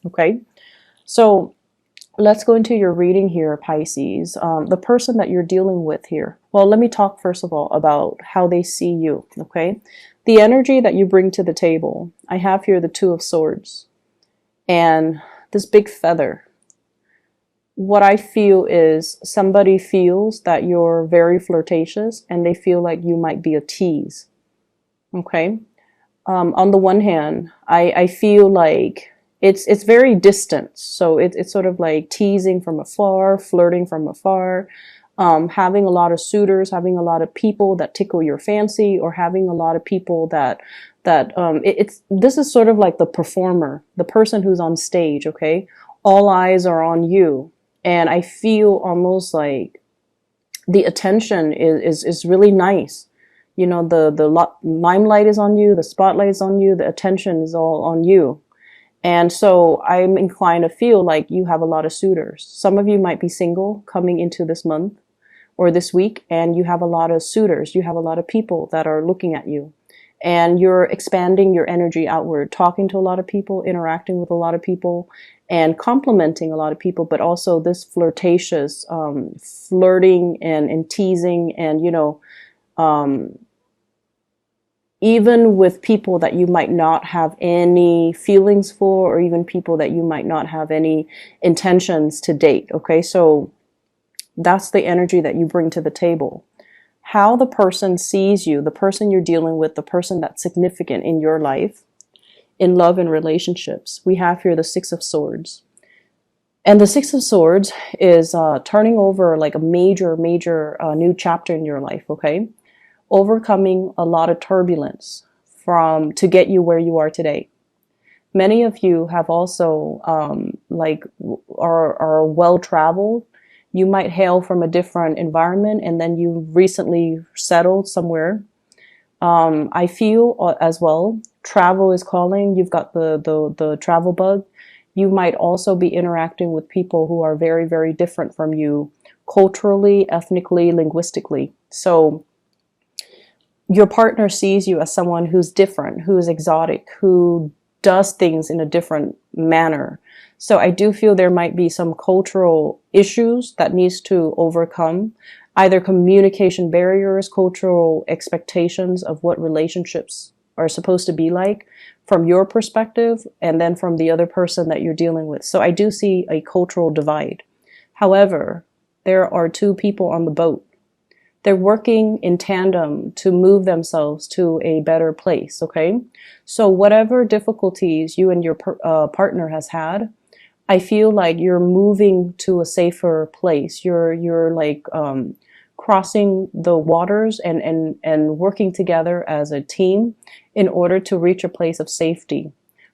Okay, so let's go into your reading here, Pisces. The person that you're dealing with here. Well, let me talk first of all about how they see you. Okay, the energy that you bring to the table. I have here the Two of Swords and this big feather. What I feel is somebody feels that you're very flirtatious and they feel like you might be a tease. Okay. On the one hand, I feel like it's very distant. So it's sort of like teasing from afar, flirting from afar, having a lot of suitors, having a lot of people that tickle your fancy, or having a lot of people it's this is sort of like the performer, the person who's on stage. Okay, all eyes are on you, and I feel almost like the attention is really nice. You know, the limelight is on you, the spotlight is on you, the attention is all on you. And so I'm inclined to feel like you have a lot of suitors. Some of you might be single coming into this month or this week, and you have a lot of suitors. You have a lot of people that are looking at you, and you're expanding your energy outward, talking to a lot of people, interacting with a lot of people, and complimenting a lot of people, but also this flirtatious flirting and teasing, and even with people that you might not have any feelings for, or even people that you might not have any intentions to date. Okay, so that's the energy that you bring to the table. How the person sees you, the person you're dealing with, the person that's significant in your life, in love and relationships. We have here the Six of Swords. And the Six of Swords is turning over like a major new chapter in your life, okay? Overcoming a lot of turbulence to get you where you are today. Many of you have also are well traveled. You might hail from a different environment, and then you recently settled somewhere. I feel as well, travel is calling. You've got the travel bug. You might also be interacting with people who are very, very different from you culturally, ethnically, linguistically. So your partner sees you as someone who's different, who is exotic, who does things in a different manner. So I do feel there might be some cultural issues that needs to overcome, either communication barriers, cultural expectations of what relationships are supposed to be like from your perspective, and then from the other person that you're dealing with. So I do see a cultural divide. However, there are two people on the boat. They're working in tandem to move themselves to a better place, okay? So whatever difficulties you and your partner has had, I feel like you're moving to a safer place. You're like crossing the waters and working together as a team in order to reach a place of safety.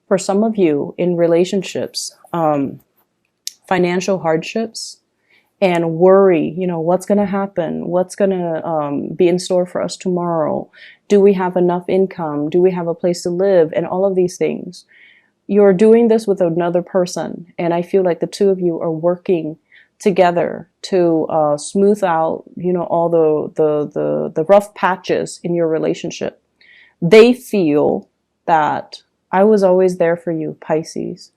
For some of you in relationships, financial hardships, and worry, what's going to happen? What's going to be in store for us tomorrow? Do we have enough income? Do we have a place to live? And all of these things. You're doing this with another person. And I feel like the two of you are working together to smooth out, all the rough patches in your relationship. They feel that I was always there for you, Pisces.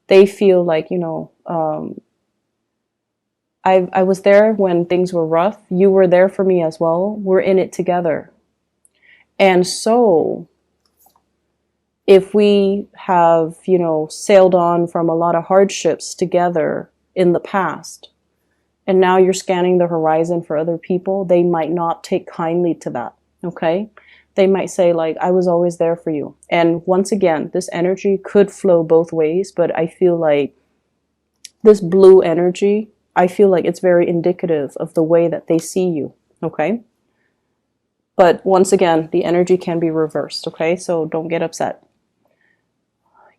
They feel like, I was there when things were rough. You were there for me as well. We're in it together. And so if we have, sailed on from a lot of hardships together in the past, and now you're scanning the horizon for other people, they might not take kindly to that. Okay? They might say like, I was always there for you. And once again, this energy could flow both ways, but I feel like this blue energy, I feel like it's very indicative of the way that they see you, okay? But once again, the energy can be reversed, okay? So don't get upset.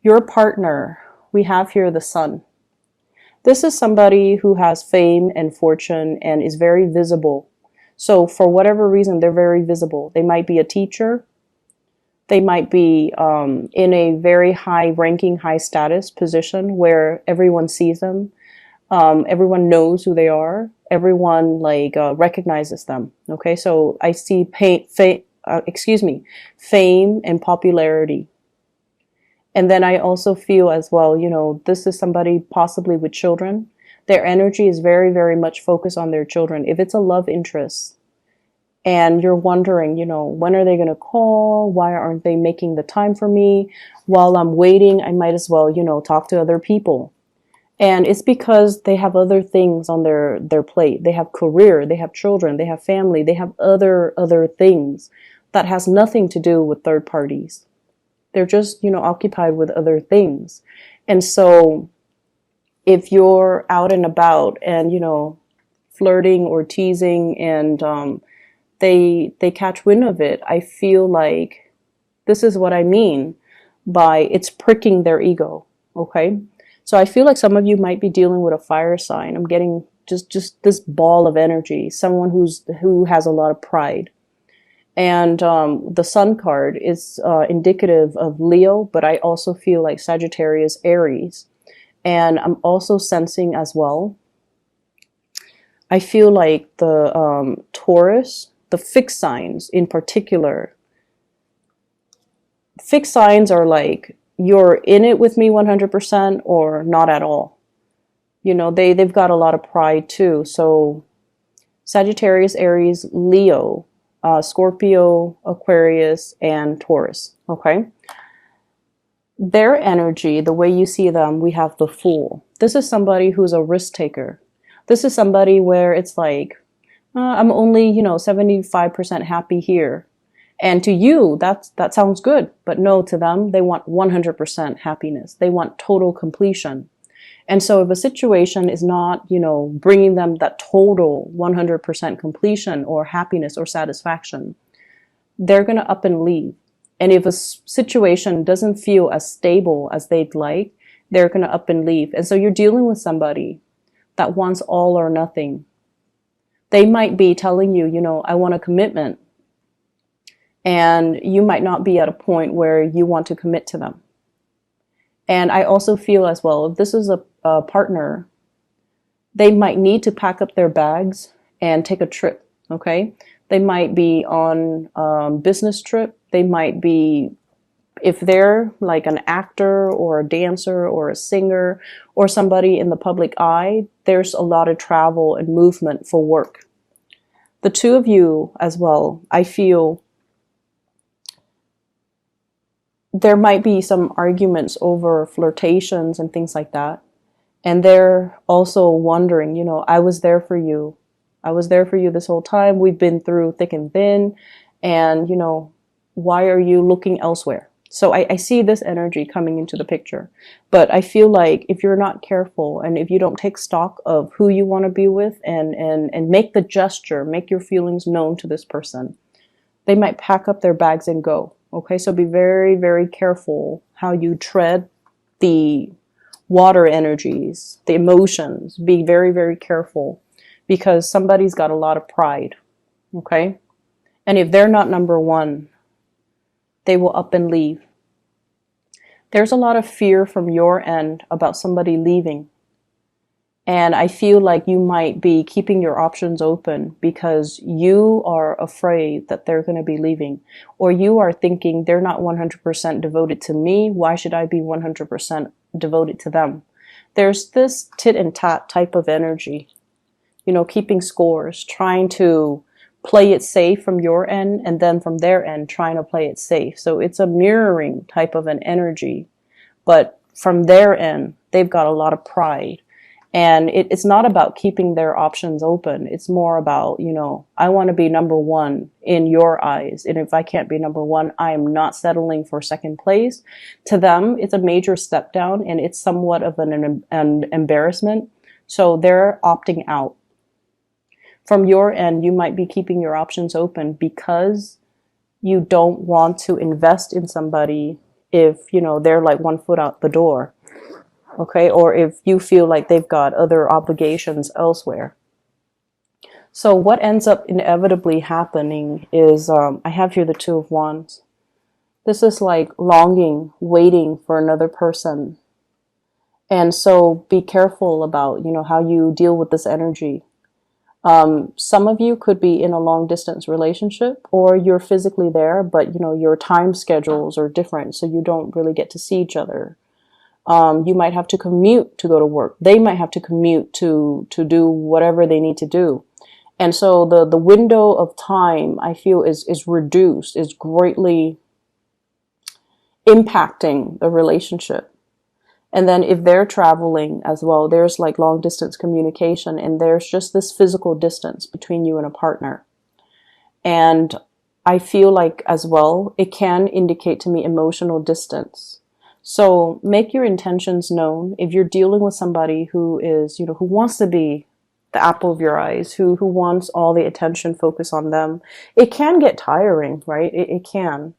Your partner, we have here the Sun. This is somebody who has fame and fortune and is very visible. So for whatever reason, they're very visible. They might be a teacher. They might be in a very high ranking, high status position where everyone sees them. Everyone knows who they are. Everyone recognizes them. Okay, so I see fame and popularity. And then I also feel as well, this is somebody possibly with children. Their energy is very, very much focused on their children. If it's a love interest and you're wondering, when are they going to call? Why aren't they making the time for me? While I'm waiting, I might as well, talk to other people. And it's because they have other things on their plate. They have career, they have children, they have family, they have other things that has nothing to do with third parties. They're just, occupied with other things. And so if you're out and about and, flirting or teasing and they catch wind of it, I feel like this is what I mean by it's pricking their ego. Okay. So I feel like some of you might be dealing with a fire sign. I'm getting just this ball of energy, someone who has a lot of pride. And the Sun card is indicative of Leo, but I also feel like Sagittarius, Aries. And I'm also sensing as well, I feel like the Taurus, the fixed signs in particular. Fixed signs are like, you're in it with me 100% or not at all. They've got a lot of pride too. So Sagittarius, Aries, Leo, Scorpio, Aquarius, and Taurus. Okay. Their energy, the way you see them, we have the Fool. This is somebody who's a risk taker. This is somebody where it's like, I'm only, 75% happy here. And to you, that sounds good. But no, to them, they want 100% happiness. They want total completion. And so if a situation is not, bringing them that total 100% completion or happiness or satisfaction, they're going to up and leave. And if a situation doesn't feel as stable as they'd like, they're going to up and leave. And so you're dealing with somebody that wants all or nothing. They might be telling you, I want a commitment. And you might not be at a point where you want to commit to them. And I also feel as well, if this is a partner, they might need to pack up their bags and take a trip, okay? They might be on a business trip. They might be, if they're like an actor or a dancer or a singer or somebody in the public eye, there's a lot of travel and movement for work. The two of you as well, I feel there might be some arguments over flirtations and things like that. And they're also wondering, I was there for you. I was there for you this whole time. We've been through thick and thin. And, why are you looking elsewhere? So I see this energy coming into the picture. But I feel like if you're not careful and if you don't take stock of who you want to be with and make the gesture, make your feelings known to this person, they might pack up their bags and go. Okay, so be very, very careful how you tread the water energies, the emotions. Be very, very careful because somebody's got a lot of pride. Okay, and if they're not number one, they will up and leave. There's a lot of fear from your end about somebody leaving. And I feel like you might be keeping your options open because you are afraid that they're going to be leaving. Or you are thinking they're not 100% devoted to me. Why should I be 100% devoted to them? There's this tit and tat type of energy. Keeping scores, trying to play it safe from your end and then from their end trying to play it safe. So it's a mirroring type of an energy. But from their end, they've got a lot of pride. And it's not about keeping their options open. It's more about, I want to be number one in your eyes. And if I can't be number one, I am not settling for second place. To them, it's a major step down and it's somewhat of an embarrassment. So they're opting out. From your end, you might be keeping your options open because you don't want to invest in somebody if, they're like 1 foot out the door. Okay, or if you feel like they've got other obligations elsewhere. So what ends up inevitably happening is, I have here the Two of Wands. This is like longing, waiting for another person. And so be careful about, how you deal with this energy. Some of you could be in a long distance relationship, or you're physically there, but you know, your time schedules are different, so you don't really get to see each other. You might have to commute to go to work. They might have to commute to do whatever they need to do. And so the window of time, I feel, is reduced, is greatly impacting the relationship. And then if they're traveling as well, there's like long distance communication, and there's just this physical distance between you and a partner. And I feel like as well, it can indicate to me emotional distance. So make your intentions known. If you're dealing with somebody who is, you know, who wants to be the apple of your eyes, who wants all the attention focused on them, it can get tiring, right? It can.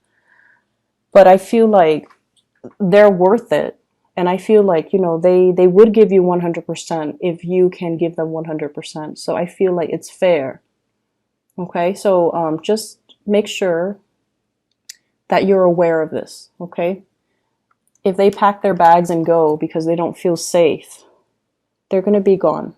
But I feel like they're worth it. And I feel like, you know, they would give you 100% if you can give them 100%. So I feel like it's fair. Okay, so just make sure that you're aware of this, okay? If they pack their bags and go because they don't feel safe, they're going to be gone.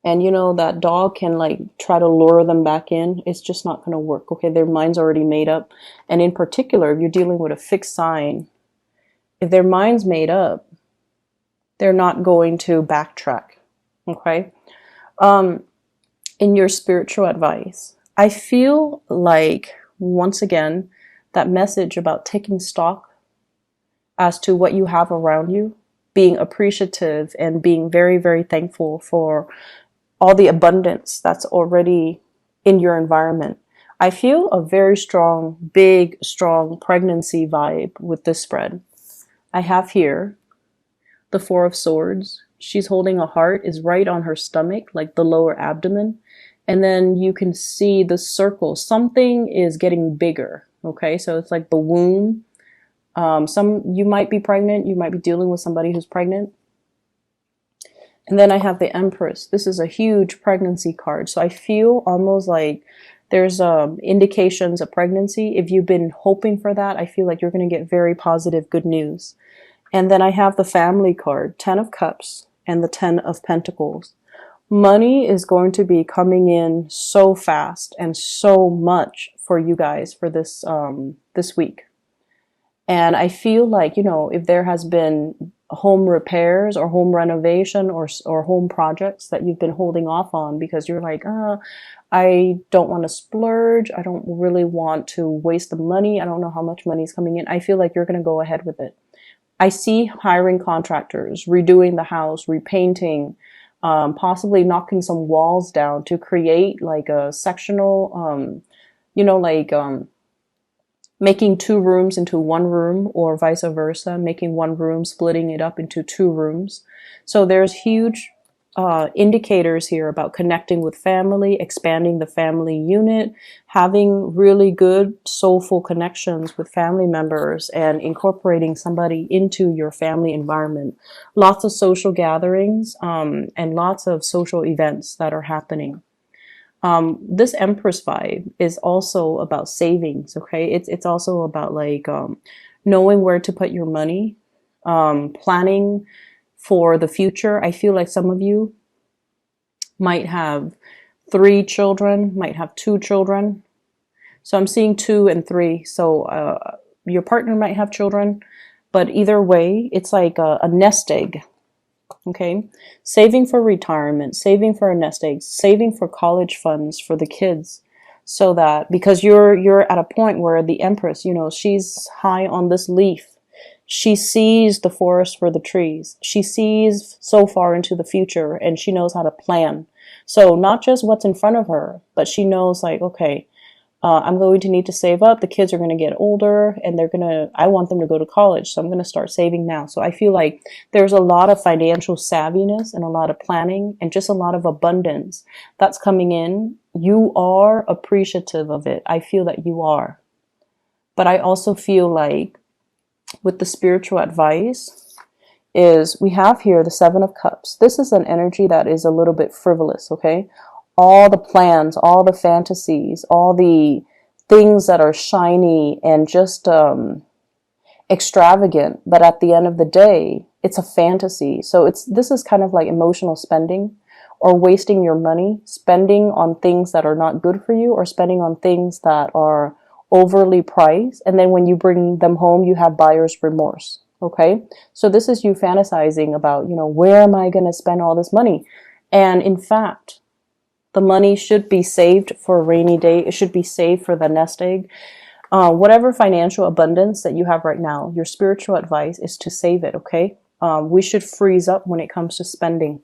And you know, that dog can like try to lure them back in. It's just not going to work, okay? Their mind's already made up. And in particular, if you're dealing with a fixed sign, if their mind's made up, they're not going to backtrack, okay? In your spiritual advice, I feel like, once again, that message about taking stock as to what you have around you, being appreciative and being very, very thankful for all the abundance that's already in your environment. I feel a very strong, big, strong pregnancy vibe with this spread. I have here the Four of Swords. She's holding a heart, is right on her stomach, like the lower abdomen. And then you can see the circle. Something is getting bigger. Okay, so it's like the womb. You might be pregnant. You might be dealing with somebody who's pregnant. And then I have the Empress. This is a huge pregnancy card. So I feel almost like there's indications of pregnancy. If you've been hoping for that, I feel like you're going to get very positive, good news. And then I have the Family card, 10 of Cups and the 10 of Pentacles. Money is going to be coming in so fast and so much for you guys for this this week. And I feel like, you know, if there has been home repairs or home renovation or home projects that you've been holding off on because you're like, I don't want to splurge. I don't really want to waste the money. I don't know how much money is coming in. I feel like you're going to go ahead with it. I see hiring contractors, redoing the house, repainting, possibly knocking some walls down to create like a sectional, making 2 rooms into 1 room, or vice versa, making 1 room, splitting it up into 2 rooms. So there's huge indicators here about connecting with family, expanding the family unit, having really good soulful connections with family members, and incorporating somebody into your family environment. Lots of social gatherings and lots of social events that are happening. This Empress vibe is also about savings, okay? It's also about like knowing where to put your money, planning for the future. I feel like some of you might have 3 children, might have 2 children. So I'm seeing 2 and 3. So your partner might have children, but either way, it's like a nest egg. Okay, saving for retirement, saving for a nest egg, saving for college funds for the kids, so that, because you're at a point where the Empress, you know, she's high on this leaf. She sees the forest for the trees. She sees so far into the future, and she knows how to plan. So not just what's in front of her, but she knows like, okay, I'm going to need to save up. The kids are going to get older and I want them to go to college. So I'm going to start saving now. So I feel like there's a lot of financial savviness and a lot of planning and just a lot of abundance that's coming in. You are appreciative of it. I feel that you are. But I also feel like with the spiritual advice is we have here the 7 of Cups. This is an energy that is a little bit frivolous, okay? All the plans, all the fantasies, all the things that are shiny and just extravagant, but at the end of the day, it's a fantasy. So this is kind of like emotional spending, or wasting your money, spending on things that are not good for you, or spending on things that are overly priced. And then when you bring them home, you have buyer's remorse. Okay. So this is you fantasizing about, where am I going to spend all this money? And in fact, the money should be saved for a rainy day. It should be saved for the nest egg. Whatever financial abundance that you have right now, your spiritual advice is to save it, okay? We should freeze up when it comes to spending.